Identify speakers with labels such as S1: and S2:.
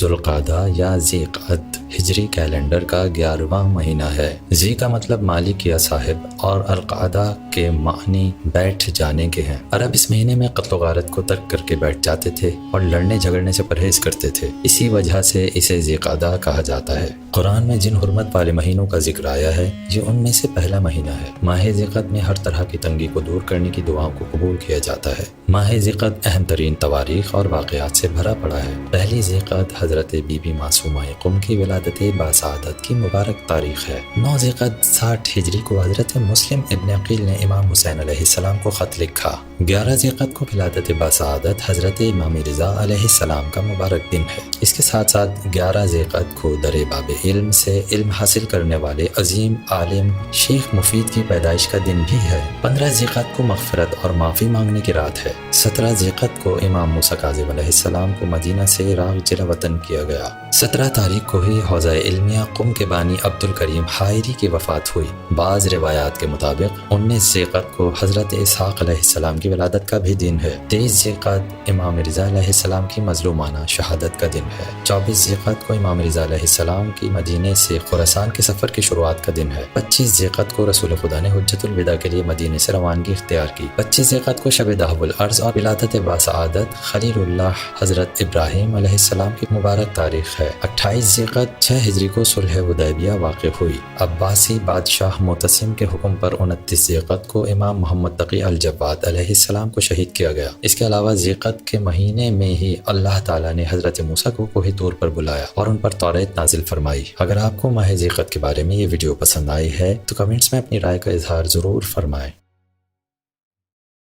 S1: ذوالقعدہ یا ذی قعد ہجری کیلنڈر کا 11واں مہینہ ہے۔ ذی کا مطلب مالک یا صاحب اور القعدہ کے معنی بیٹھ جانے کے ہیں۔ عرب اس مہینے میں قتل و غارت کو ترک کر کے بیٹھ جاتے تھے اور لڑنے جھگڑنے سے پرہیز کرتے تھے، اسی وجہ سے اسے ذی قعدہ کہا جاتا ہے۔ قرآن میں جن حرمت والے مہینوں کا ذکر آیا ہے یہ ان میں سے پہلا مہینہ ہے۔ ماہ ذی قعد میں ہر طرح کی تنگی کو دور کرنے کی دعاؤں کو قبول کیا جاتا ہے۔ ماہ ذی قعد اہم ترین تواریخ اور واقعات سے بھرا پڑا ہے۔ پہلی ذی قعد حضرت بی بی معصومہ قم کی ولادت باسعادت کی مبارک تاریخ ہے۔ 9 ذی قعد 60 ہجری کو حضرت مسلم ابن عقیل نے امام حسین علیہ السلام کو خط لکھا۔ 11 ذی قعد کو ولادت باسعادت حضرت امام رضا علیہ السلام کا مبارک دن ہے۔ اس کے ساتھ ساتھ 11 ذی قعد کو در باب علم سے علم حاصل کرنے والے عظیم عالم شیخ مفید کی پیدائش کا دن بھی ہے۔ 15 ذی قعد کو مغفرت اور معافی مانگنے کی رات ہے۔ 17 ذی قعد کو امام موسیٰ کاظم علیہ السلام کو مدینہ سے عراق جلا وطن کیا گیا۔ 17 تاریخ کو ہی حوزہ علمیہ قم کے بانی عبد الکریم حائری کی وفات ہوئی۔ بعض روایات کے مطابق 19 ذی قعد کو حضرت اسحاق علیہ السلام کی ولادت کا بھی دن ہے۔ 23 ذی قعد امام رضا علیہ السلام کی مظلومانہ شہادت کا دن ہے۔ 24 ذی قعد کو امام رضا علیہ السلام کی مدینے سے خراسان کے سفر کی شروعات کا دن ہے۔ 25 ذی قعد کو رسول خدا نے حجت الوداع کے لیے مدینے سے روانگی اختیار کی۔ 25 ذی قعد کو شب دہو الارض اور ولادت باسعادت خلیل اللہ حضرت ابراہیم علیہ السلام کی مبارک تاریخ ہے۔ 28 ذی قعد 6 ہجری کو صلح حدیبیہ واقع ہوئی۔ عباسی بادشاہ معتصم کے حکم پر 29 ذی قعد کو امام محمد تقی الجواد علیہ السلام کو شہید کیا گیا۔ اس کے علاوہ ذی قعد کے مہینے میں ہی اللہ تعالیٰ نے حضرت موسیٰ کو کوہ طور پر بلایا اور ان پر توریت نازل فرمائی۔ اگر آپ کو ماہ ذی قعد کے بارے میں یہ ویڈیو پسند آئی ہے تو کمنٹس میں اپنی رائے کا اظہار ضرور فرمائیں۔